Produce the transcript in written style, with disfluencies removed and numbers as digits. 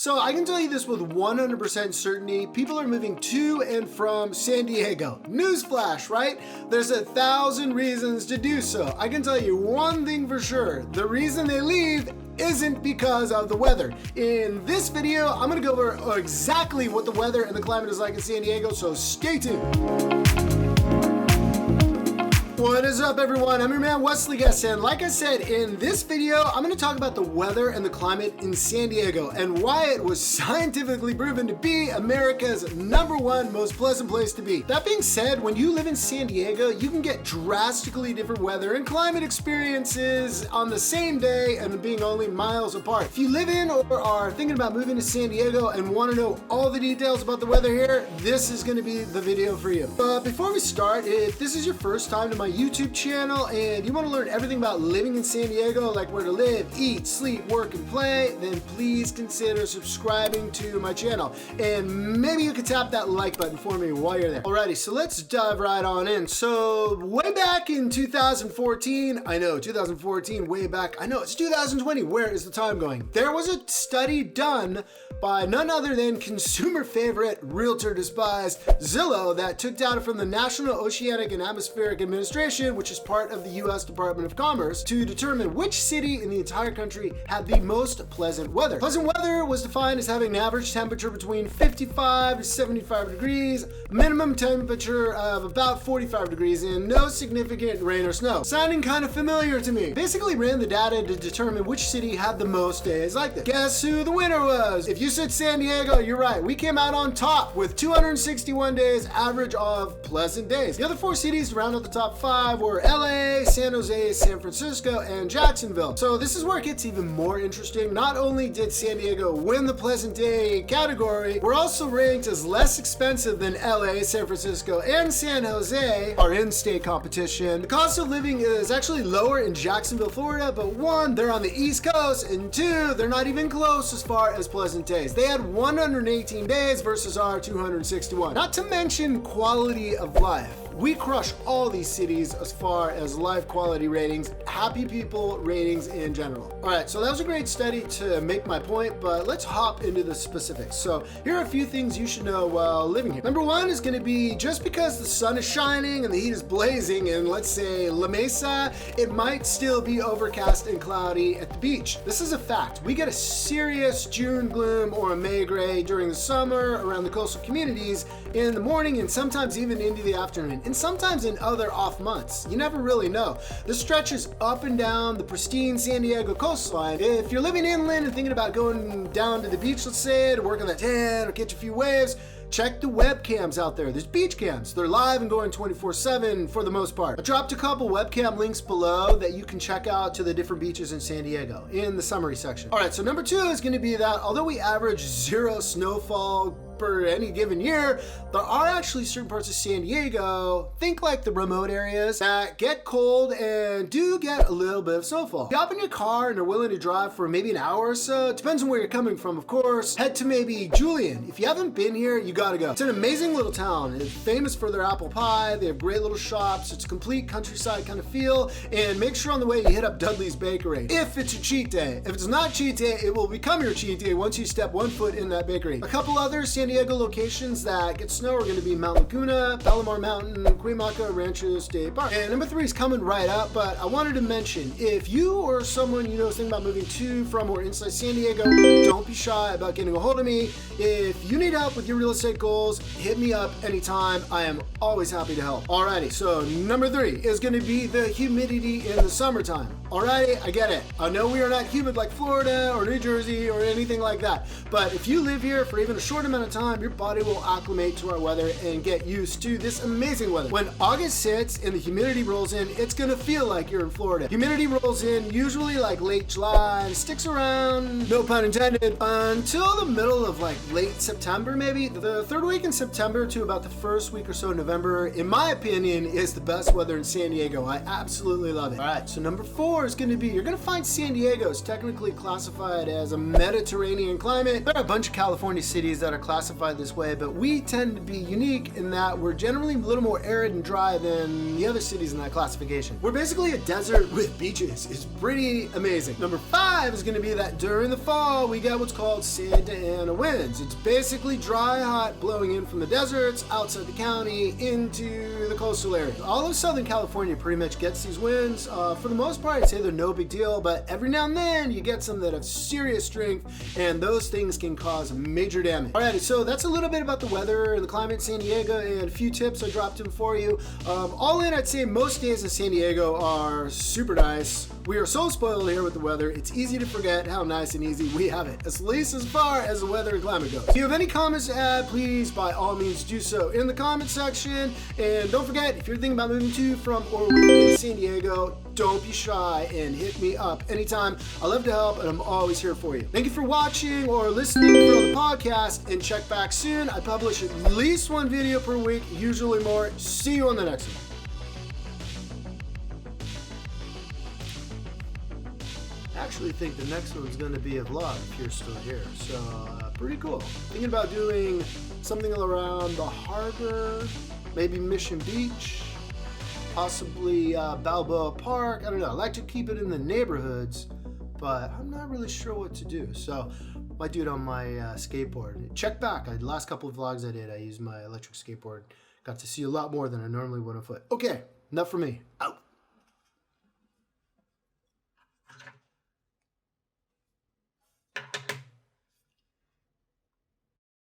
So I can tell you this with 100% certainty, people are moving to and from San Diego. Newsflash, right? There's 1,000 reasons to do so. I can tell you one thing for sure, the reason they leave isn't because of the weather. In this video, I'm gonna go over exactly what the weather and the climate is like in San Diego, so stay tuned. What is up, everyone? I'm your man Wesley Guest, and like I said, in this video, I'm going to talk about the weather and the climate in San Diego and why it was scientifically proven to be America's #1 most pleasant place to be. That being said, when you live in San Diego, you can get drastically different weather and climate experiences on the same day and being only miles apart. If you live in or are thinking about moving to San Diego and want to know all the details about the weather here, this is going to be the video for you. But before we start, if this is your first time to my YouTube channel and you want to learn everything about living in San Diego, like where to live, eat, sleep, work, and play, then please consider subscribing to my channel. And maybe you could tap that like button for me while you're there. Alrighty, so let's dive right on in. So way back in 2014, I know 2014, way back, I know it's 2020, where is the time going? There was a study done by none other than consumer favorite, realtor despised Zillow that took data from the National Oceanic and Atmospheric Administration, which is part of the U.S. Department of Commerce, to determine which city in the entire country had the most pleasant weather. Pleasant weather was defined as having an average temperature between 55 to 75 degrees, minimum temperature of about 45 degrees, and no significant rain or snow. Sounding kind of familiar to me. Basically ran the data to determine which city had the most days like this. Guess who the winner was? If you said San Diego, you're right. We came out on top with 261 days average of pleasant days. The other 4 cities to round out the top 5 were LA, San Jose, San Francisco, and Jacksonville. So this is where it gets even more interesting. Not only did San Diego win the pleasant day category, we're also ranked as less expensive than LA, San Francisco, and San Jose, our in-state competition. The cost of living is actually lower in Jacksonville, Florida, but 1, they're on the East Coast, and 2, they're not even close as far as pleasant days. They had 118 days versus our 261. Not to mention quality of life. We crush all these cities as far as life quality ratings, happy people ratings in general. All right, so that was a great study to make my point, but let's hop into the specifics. So here are a few things you should know while living here. Number 1 is going to be, just because the sun is shining and the heat is blazing in, let's say, La Mesa, it might still be overcast and cloudy at the beach. This is a fact. We get a serious June gloom or a May gray during the summer around the coastal communities in the morning and sometimes even into the afternoon. And sometimes in other off months. You never really know. This stretches up and down the pristine San Diego coastline. If you're living inland and thinking about going down to the beach, let's say, to work on that tan or catch a few waves, check the webcams out there. There's beach cams. They're live and going 24/7 for the most part. I dropped a couple webcam links below that you can check out to the different beaches in San Diego in the summary section. All right, so number 2 is going to be that although we average 0 snowfall per any given year, there are actually certain parts of San Diego, think like the remote areas, that get cold and do get a little bit of snowfall. If you hop in your car and are willing to drive for maybe an hour or so, it depends on where you're coming from, of course, head to maybe Julian. If you haven't been here, you gotta go. It's an amazing little town. It's famous for their apple pie. They have great little shops. It's a complete countryside kind of feel. And make sure on the way you hit up Dudley's Bakery. If it's your cheat day. If it's not cheat day, it will become your cheat day once you step 1 foot in that bakery. A couple other San Diego locations that get snow are going to be Mount Laguna, Palomar Mountain, Cuyamaca, Rancho State Park. And number 3 is coming right up, but I wanted to mention, if you or someone you know is thinking about moving to, from, or inside San Diego, don't be shy about getting a hold of me. If you need help with your real estate goals, hit me up anytime. I am always happy to help. Alrighty, so number 3 is going to be the humidity in the summertime. Alrighty, I get it. I know we are not humid like Florida or New Jersey or anything like that, but if you live here for even a short amount of time, your body will acclimate to our weather and get used to this amazing weather. When August hits and the humidity rolls in, it's gonna feel like you're in Florida. Humidity rolls in usually like late July and sticks around, no pun intended, until the middle of like late September maybe. The 3rd week in September to about the 1st week or so in November, in my opinion, is the best weather in San Diego. I absolutely love it. All right, so number 4 is gonna be, you're gonna find San Diego is technically classified as a Mediterranean climate. There are a bunch of California cities that are classified classified this way, but we tend to be unique in that we're generally a little more arid and dry than the other cities in that classification. We're basically a desert with beaches. It's pretty amazing. Number 5 is going to be that during the fall, we get what's called Santa Ana winds. It's basically dry, hot, blowing in from the deserts outside the county into the coastal area. All of Southern California pretty much gets these winds. For the most part, I'd say they're no big deal, but every now and then you get some that have serious strength, and those things can cause major damage. Alrighty, so that's a little bit about the weather and the climate in San Diego, and a few tips I dropped in for you. All in, I'd say most days in San Diego are super nice. We are so spoiled here with the weather, it's easy to forget how nice and easy we have it, at least as far as the weather and climate goes. If you have any comments to add, please by all means do so in the comment section. And don't forget, if you're thinking about moving to, from, or within San Diego, don't be shy and hit me up anytime. I love to help and I'm always here for you. Thank you for watching or listening to the podcast, and check back soon. I publish at least one video per week, usually more. See you on the next one. I actually think the next one's going to be a vlog if you're still here, so pretty cool. Thinking about doing something around the harbor, maybe Mission Beach, possibly Balboa Park. I don't know. I like to keep it in the neighborhoods, but I'm not really sure what to do, so might do it on my skateboard. Check back. The last couple of vlogs I did, I used my electric skateboard. Got to see a lot more than I normally would on foot. Okay, enough for me. Out.